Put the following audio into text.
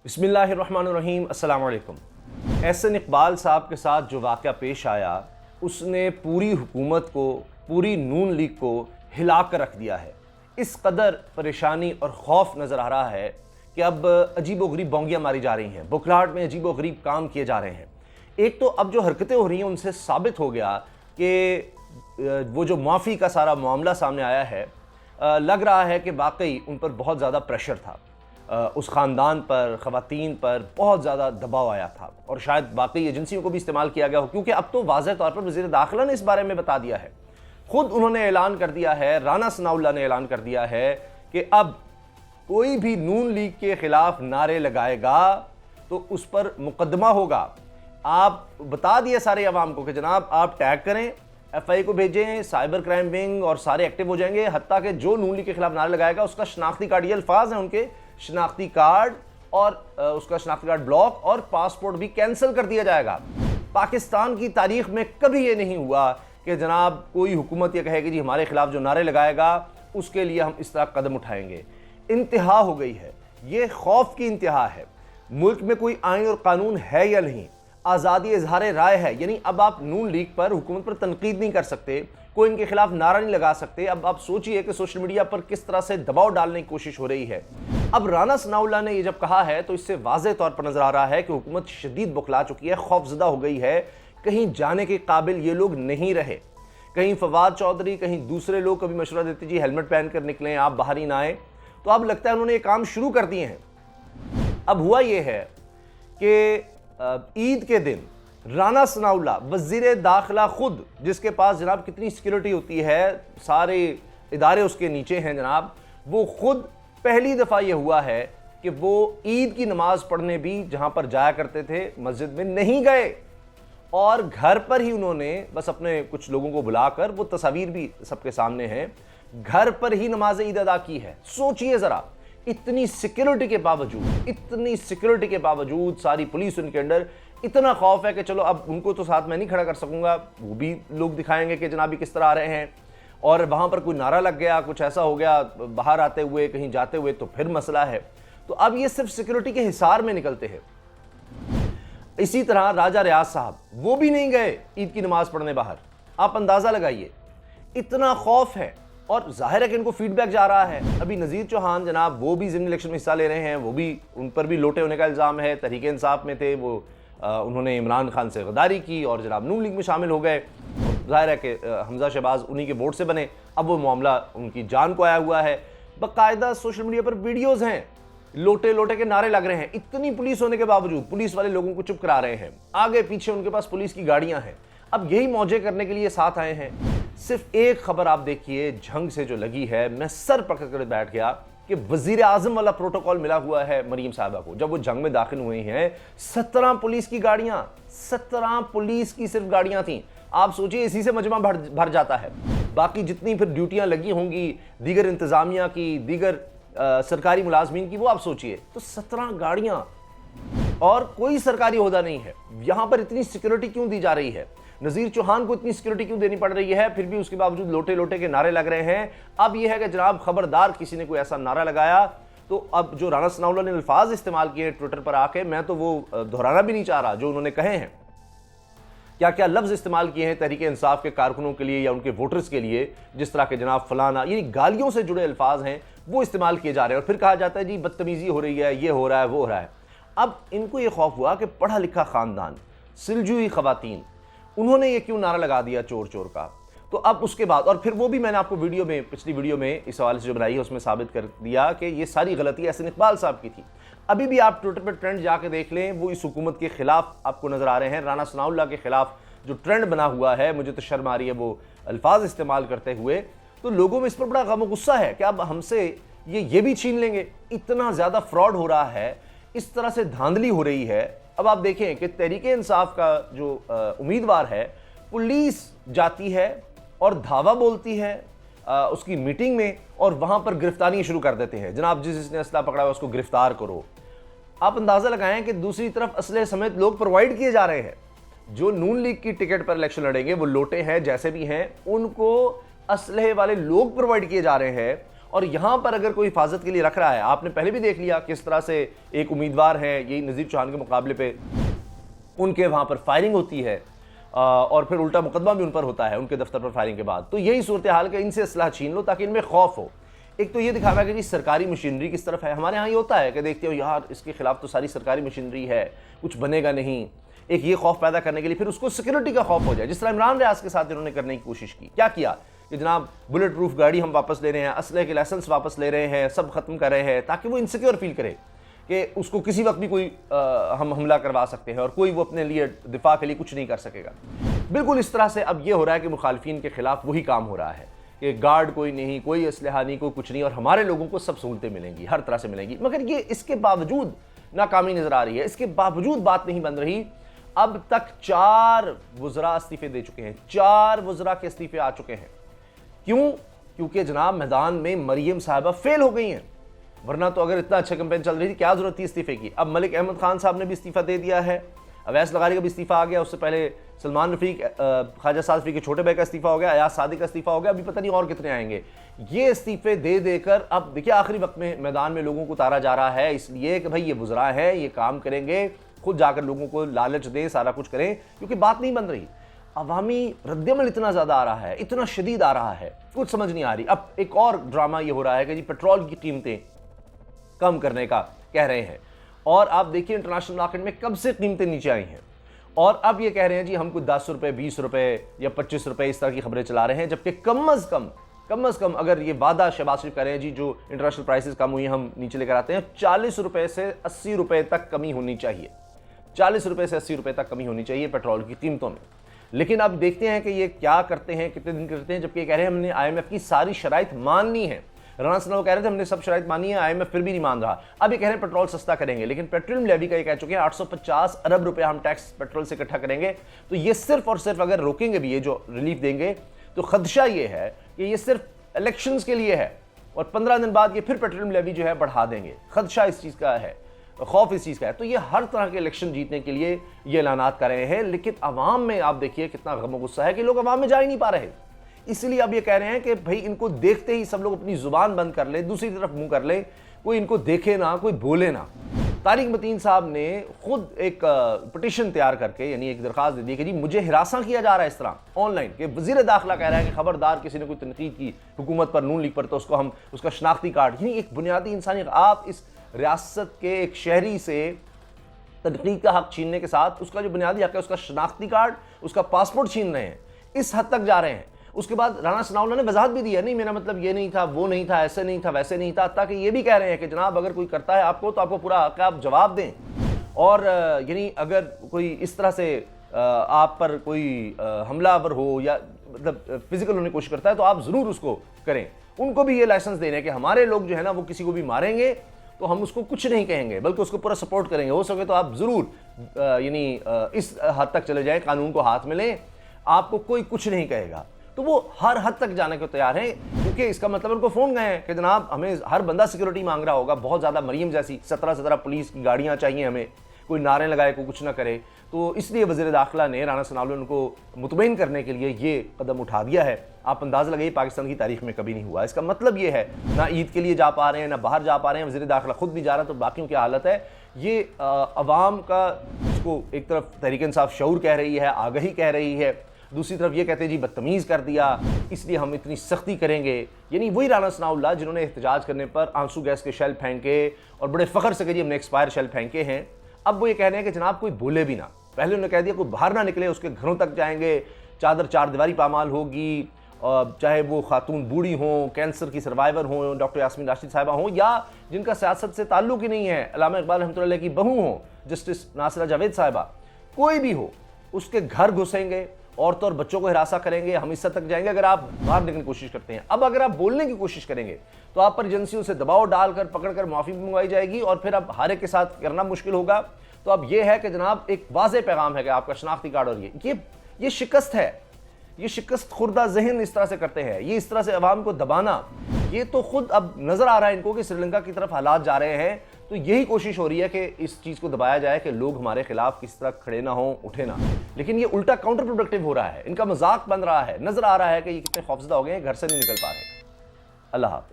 बिस्मिल्लाहिर्रहमानिर्रहीम, अस्सलाम वालेकुम। एहसन इकबाल साहब के साथ जो वाक़या पेश आया, उसने पूरी हुकूमत को, पूरी नून लीग को हिला कर रख दिया है। इस कदर परेशानी और खौफ नज़र आ रहा है कि अब अजीब व गरीब बोंगियाँ मारी जा रही हैं, बुखलाहट में अजीब व गरीब काम किए जा रहे हैं। एक तो अब जो हरकतें हो रही हैं उनसे साबित हो गया कि वो जो माफ़ी का सारा मामला सामने आया है, लग रहा है कि वाकई उन पर बहुत ज़्यादा प्रेशर था। उस ख़ानदान पर, ख़वातीन पर बहुत ज़्यादा दबाव आया था और शायद वाकई एजेंसियों को भी इस्तेमाल किया गया हो, क्योंकि अब तो वाज़ेह तौर पर वज़ीर दाखिला ने इस बारे में बता दिया है। ख़ुद उन्होंने ऐलान कर दिया है, राना सनाउल्लाह ने ऐलान कर दिया है कि अब कोई भी नून लीग के ख़िलाफ़ नारे लगाएगा तो उस पर मुकदमा होगा। आप बता दिए सारे अवाम को कि जनाब आप टैग करें, FI को भेजें, साइबर क्राइम विंग और सारे एक्टिव हो जाएंगे। हत्ता कि जो नून लीग के खिलाफ नारे लगाएगा उसका शनाख्ती कार्ड, ये अल्फाज हैं उनके, शनाख्ती कार्ड और उसका शनाख्ती कार्ड ब्लॉक और पासपोर्ट भी कैंसिल कर दिया जाएगा। पाकिस्तान की तारीख में कभी ये नहीं हुआ कि जनाब कोई हुकूमत ये कहेगी जी हमारे खिलाफ जो नारे लगाएगा उसके लिए हम इस तरह कदम उठाएंगे। इंतहा हो गई है, ये खौफ की इंतहा है। मुल्क में कोई आइन और कानून है या नहीं, आज़ादी इजहार राय है, यानी अब आप नून लीग पर, हुकूमत पर तनकीद नहीं कर सकते, कोई इनके खिलाफ नारा नहीं लगा सकते। अब आप सोचिए कि सोशल मीडिया पर किस तरह से दबाव डालने की कोशिश हो रही है। अब राना सनाउल्लाह ने ये जब कहा है तो इससे वाज़ेह तौर पर नजर आ रहा है कि हुकूमत शदीद बुखला चुकी है, खौफजदा हो गई है। कहीं जाने के काबिल ये लोग नहीं रहे। कहीं फवाद चौधरी, कहीं दूसरे लोग कभी मशवरा देते जी हेलमेट पहन कर निकलें, आप बाहर ही ना आए, तो अब लगता है उन्होंने ये काम शुरू कर दिए हैं। अब हुआ ये है कि ईद के दिन राना सनाउल्लाह, वज़ीर दाखिला खुद, जिसके पास जनाब कितनी सिक्योरिटी होती है, सारे इदारे उसके नीचे हैं जनाब, वो खुद पहली दफ़ा ये हुआ है कि वो ईद की नमाज़ पढ़ने भी जहाँ पर जाया करते थे मस्जिद में नहीं गए और घर पर ही उन्होंने बस अपने कुछ लोगों को बुलाकर, वो तस्वीर भी सबके सामने है, घर पर ही नमाज ईद अदा की है। सोचिए ज़रा, इतनी सिक्योरिटी के बावजूद, इतनी सिक्योरिटी के बावजूद, सारी पुलिस उनके अंडर, इतना खौफ है कि चलो अब उनको तो साथ में नहीं खड़ा कर सकूंगा, वो भी लोग दिखाएंगे कि जनाबी किस तरह आ रहे हैं, और वहाँ पर कोई नारा लग गया, कुछ ऐसा हो गया बाहर आते हुए, कहीं जाते हुए, तो फिर मसला है। तो अब ये सिर्फ सिक्योरिटी के हिसार में निकलते हैं। इसी तरह राजा रियाज साहब, वो भी नहीं गए ईद की नमाज पढ़ने बाहर। आप अंदाज़ा लगाइए, इतना खौफ है। और जाहिर है कि इनको फीडबैक जा रहा है। अभी नज़ीर चौहान जनाब, वो भी ज़िमनी इलेक्शन में हिस्सा ले रहे हैं, वो भी, उन पर भी लोटे होने का इल्ज़ाम है। तहरीक इंसाफ में थे वो, उन्होंने इमरान खान से गद्दारी की और जनाब नून लीग में शामिल हो गए। ज़ाहिर है कि हमजा शहबाज उन्हीं के वोट से बने। अब वो मामला उनकी जान को आया हुआ है। बाकायदा सोशल मीडिया पर वीडियोज़ हैं, लोटे लोटे के नारे लग रहे हैं। इतनी पुलिस होने के बावजूद पुलिस वाले लोगों को चुप करा रहे हैं, आगे पीछे उनके पास पुलिस की गाड़ियाँ हैं। अब यही मौजे करने के लिए साथ आए हैं। सिर्फ एक खबर आप देखिए, झंग से जो लगी है, मैं सर पकड़ कर बैठ गया कि वजीर आजम वाला प्रोटोकॉल मिला हुआ है मरीम साहबा को। जब वो जंग में दाखिल हुए हैं, 17 पुलिस की गाड़ियां, 17 पुलिस की सिर्फ गाड़ियां थी। आप सोचिए, इसी से मजमा भर जाता है। बाकी जितनी फिर ड्यूटियां लगी होंगी दीगर इंतजामिया की, दीगर सरकारी मुलाजमीन की, वो आप सोचिए, तो 17 गाड़ियां और कोई सरकारी ओहदा नहीं है। यहां पर इतनी सिक्योरिटी क्यों दी जा रही है? नज़ीर चौहान को इतनी सिक्योरिटी क्यों देनी पड़ रही है? फिर भी उसके बावजूद लोटे लोटे के नारे लग रहे हैं। अब यह है कि जनाब खबरदार, किसी ने कोई ऐसा नारा लगाया तो अब जो राना सनाउल्लाह ने अल्फाज इस्तेमाल किए ट्विटर पर आके, मैं तो वो दोहराना भी नहीं चाह रहा जो उन्होंने कहे हैं। क्या क्या लफ्ज़ इस्तेमाल किए हैं तहरीक इंसाफ के कारकुनों के लिए या उनके वोटर्स के लिए, जिस तरह के जनाब फलाना, ये गालियों से जुड़े अल्फाज हैं वो इस्तेमाल किए जा रहे हैं। और फिर कहा जाता है जी बदतमीजी हो रही है, ये हो रहा है, वो हो रहा है। अब इनको ये खौफ हुआ कि पढ़ा लिखा खानदान, सिलजुई खवातीन, उन्होंने ये क्यों नारा लगा दिया चोर चोर का। तो अब उसके बाद, और फिर वो भी मैंने आपको वीडियो में, पिछली वीडियो में इस हवाले से जो बनाई है उसमें साबित कर दिया कि ये सारी गलती एहसन इकबाल साहब की थी। अभी भी आप ट्विटर पर ट्रेंड जाके देख लें, वो इस हुकूमत के खिलाफ आपको नजर आ रहे हैं। राना सनाउल्लाह के खिलाफ जो ट्रेंड बना हुआ है, मुझे तो शर्म आ रही है वो अल्फाज इस्तेमाल करते हुए। तो लोगों में इस पर बड़ा गम गुस्सा है कि अब हमसे ये भी छीन लेंगे। इतना ज़्यादा फ्रॉड हो रहा है, इस तरह से धांधली हो रही है। अब आप देखें कि तहरीक इंसाफ का जो उम्मीदवार है, पुलिस जाती है और धावा बोलती है उसकी मीटिंग में, और वहां पर गिरफ्तारियां शुरू कर देते हैं। जनाब जिसने असला पकड़ा हुआ उसको गिरफ्तार करो। आप अंदाजा लगाएं कि दूसरी तरफ असले समेत लोग प्रोवाइड किए जा रहे हैं। जो नून लीग की टिकट पर इलेक्शन लड़ेंगे, वो लोटे हैं जैसे भी हैं, उनको असलहे वाले लोग प्रोवाइड किए जा रहे हैं और यहाँ पर अगर कोई हिफाजत के लिए रख रहा है, आपने पहले भी देख लिया किस तरह से एक उम्मीदवार है, यही नज़ीर चौहान के मुकाबले पे उनके वहाँ पर फायरिंग होती है और फिर उल्टा मुकदमा भी उन पर होता है उनके दफ्तर पर फायरिंग के बाद। तो यही सूरत हाल के इनसे असलाह छीन लो ताकि इनमें खौफ हो। एक तो ये दिखावा है कि जी सरकारी मशीनरी किस तरफ है। हमारे यहाँ ये होता है कि देखते हो यार इसके खिलाफ तो सारी सरकारी मशीनरी है, कुछ बनेगा नहीं। एक ये खौफ पैदा करने के लिए फिर उसको सिक्योरिटी का खौफ हो जाए, जिस तरह इमरान रियाज के साथ इन्होंने करने की कोशिश की। क्या किया कि जनाब बुलेट प्रूफ गाड़ी हम वापस ले रहे हैं, असलहे के लाइसेंस वापस ले रहे हैं, सब खत्म कर रहे हैं, ताकि वो इनसिक्योर फील करे कि उसको किसी वक्त भी कोई हम हमला करवा सकते हैं और कोई वो अपने लिए दिफा के लिए कुछ नहीं कर सकेगा। बिल्कुल इस तरह से अब ये हो रहा है कि मुखालिफिन के खिलाफ वही काम हो रहा है कि गार्ड कोई नहीं, कोई असलहा नहीं, कोई कुछ नहीं, और हमारे लोगों को सब सहूलतें मिलेंगी, हर तरह से मिलेंगी। मगर ये इसके बावजूद नाकामी नजर आ रही है, इसके बावजूद बात नहीं बन रही। अब तक 4 वज़रा इस्तीफे दे चुके हैं, 4 वज़रा के इस्तीफे आ चुके हैं। क्यों? क्योंकि जनाब मैदान में मरियम साहिबा फेल हो गई हैं, वरना तो अगर इतना अच्छा कैंपेन चल रही थी क्या जरूरत थी इस्तीफे की। अब मलिक अहमद खान साहब ने भी इस्तीफा दे दिया है, अवैस लगारी का भी इस्तीफा आ गया, उससे पहले सलमान रफीक, ख्वाजा साद रफीक के छोटे भाई का इस्तीफा हो गया, अयाज सादिक का इस्तीफा हो गया, अभी पता नहीं और कितने आएंगे। ये इस्तीफे दे देकर अब देखिए आखिरी वक्त में मैदान में लोगों को उतारा जा रहा है, इसलिए कि भाई ये वज़रा है, ये काम करेंगे, खुद जाकर लोगों को लालच दें, सारा कुछ करें, क्योंकि बात नहीं बन रही। अवामी रद्दमल इतना ज़्यादा आ रहा है, इतना शदीद आ रहा है, कुछ समझ नहीं आ रही। अब एक और ड्रामा ये हो रहा है कि जी पेट्रोल की कीमतें कम करने का कह रहे हैं, और आप देखिए इंटरनेशनल मार्केट में कब से कीमतें नीचे आई हैं, और अब ये कह रहे हैं जी हम कुछ 10 रुपये, 20 रुपये या 25 रुपये इस तरह की खबरें चला रहे हैं, जबकि कम अज़ कम अगर ये वादा शहबाज शरीफ करें जी जो इंटरनेशनल प्राइसेस कम हुई हम नीचे लेकर आते हैं, 40 रुपये से 80 रुपये तक कमी होनी चाहिए, 40 रुपये से 80 रुपये तक कमी होनी चाहिए पेट्रोल की कीमतों में। लेकिन अब देखते हैं कि ये क्या करते हैं, कितने दिन करते हैं, जबकि ये कह रहे हैं हमने IMF की सारी शराइत मान ली है। राना सनाओ कह रहे थे हमने सब शराइत मानी है, IMF फिर भी नहीं मान रहा। अब ये कह रहे हैं पेट्रोल सस्ता करेंगे, लेकिन पेट्रोलियम लेवी का ये कह चुके हैं 850 अरब रुपए हम टैक्स पेट्रोल से इकट्ठा करेंगे। तो ये सिर्फ और सिर्फ अगर रोकेंगे भी, ये जो रिलीफ देंगे, तो खदशा ये है कि ये सिर्फ इलेक्शंस के लिए है और 15 दिन बाद ये फिर पेट्रोलियम लेवी जो है बढ़ा देंगे। खदशा इस चीज़ का है, खौफ इस चीज़ का है। तो ये हर तरह के इलेक्शन जीतने के लिए ये ऐलानात कर रहे हैं, लेकिन अवाम में आप देखिए कितना गम गुस्सा है कि लोग अवाम में जा ही नहीं पा रहे। इसलिए अब ये कह रहे हैं कि भाई इनको देखते ही सब लोग अपनी जुबान बंद कर ले, दूसरी तरफ मुंह कर ले, कोई इनको देखे ना, कोई बोले ना। तारिक मतीन साहब ने खुद एक पिटीशन तैयार करके, यानी एक दरखास्त दे दी कि जी मुझे हिरासा किया जा रहा है इस तरह ऑनलाइन, कि वज़ीर दाखिला कह रहा है कि खबरदार किसी ने कोई तनकीद की हुकूमत पर, नून लीग पर, तो उसको हम उसका शनाख्ती कार्ड, यानी एक बुनियादी इंसानी, आप इस रियासत के एक शहरी से तनकीद का हक छीनने के साथ उसका जो बुनियादी हक है, उसका शनाख्ती कार्ड, उसका पासपोर्ट छीन रहे हैं, इस हद तक जा रहे हैं। उसके बाद राना सनाउल्लाह ने वजाहत भी दी है, नहीं मेरा मतलब ये नहीं था, वो नहीं था, ऐसे नहीं था, वैसे नहीं था, ताकि ये भी कह रहे हैं कि जनाब अगर कोई करता है आपको तो आपको पूरा हक है, आप जवाब दें। और यानी अगर कोई इस तरह से आप पर कोई हमलावर हो या मतलब फिजिकल होने की कोशिश करता है तो आप ज़रूर उसको करें। उनको भी ये लाइसेंस दे रहे हैं कि हमारे लोग जो है ना वो किसी को भी मारेंगे तो हम उसको कुछ नहीं कहेंगे, बल्कि उसको पूरा सपोर्ट करेंगे। हो सके तो आप ज़रूर यानी इस हद तक चले जाएं, कानून को हाथ में लें, आपको कोई कुछ नहीं कहेगा। तो वो हर हद तक जाने को तैयार हैं, क्योंकि इसका मतलब उनको फ़ोन गए हैं कि जनाब हमें हर बंदा सिक्योरिटी मांग रहा होगा, बहुत ज़्यादा, मरीम जैसी 17 पुलिस की गाड़ियाँ चाहिए हमें, कोई नारे लगाए, कोई कुछ ना करे। तो इसलिए वज़ीर दाखिला ने राना सनाउल्लाह उनको मुतमईन करने के लिए ये कदम उठा दिया है। आप अंदाज़ा लगाइए, पाकिस्तान की तारीख में कभी नहीं हुआ। इसका मतलब ये है ना ईद के लिए जा पा रहे हैं, ना बाहर जा पा रहे हैं, वज़ीर दाखिला खुद भी जा रहा है, तो बाकियों की हालत है। ये अवाम का, इसको एक तरफ तहरीक इंसाफ शऊर कह रही है, आगही कह रही है, दूसरी तरफ ये कहते हैं जी बदतमीज़ कर दिया इसलिए हम इतनी सख्ती करेंगे। यानी वही राना सनाउल्लाह जिन्होंने एहतजाज करने पर आंसू गैस के शेल फेंके और बड़े फ़ख्र से कहिए हमने एक्सपायर शेल फेंके हैं, अब वो ये कह रहे हैं कि जनाब कोई बोले भी ना। पहले उन्होंने कह दिया कोई बाहर ना निकले, उसके घरों तक जाएंगे, चादर चार दीवारी पामाल होगी, चाहे वो खातून बूढ़ी हों, कैंसर की सर्वाइवर हों, डॉक्टर यास्मीन राशिद साहिबा हों, या जिनका सियासत से ताल्लुक़ ही नहीं है, अल्लामा इकबाल रहमतुल्लाह अलैह की बहू हों, जस्टिस नासिरा जावेद साहिबा, कोई भी हो, उसके घर घुसेंगे, औरतों और बच्चों को हिरासा करेंगे, हम इस हद तक जाएंगे अगर आप बाहर निकलने की कोशिश करते हैं। अब अगर आप बोलने की कोशिश करेंगे तो आप पर एजेंसियों से दबाव डालकर पकड़कर माफ़ी मंगवाई जाएगी और फिर अब हर एक के साथ करना मुश्किल होगा। तो अब यह है कि जनाब एक वाज़ेह पैगाम है कि आपका शनाख्ती कार्ड, और ये शिकस्त है, ये शिकस्त खुर्दा जहन इस तरह से करते हैं, ये इस तरह से अवाम को दबाना, ये तो खुद अब नज़र आ रहा है इनको कि श्रीलंका की तरफ हालात जा रहे हैं। तो यही कोशिश हो रही है कि इस चीज़ को दबाया जाए कि लोग हमारे खिलाफ किस तरह खड़े ना हों, उठे ना। लेकिन ये उल्टा काउंटर प्रोडक्टिव हो रहा है, इनका मजाक बन रहा है, नज़र आ रहा है कि ये कितने खौफजदा हो गए हैं, घर से नहीं निकल पा रहे। अल्लाह हाफ़िज़।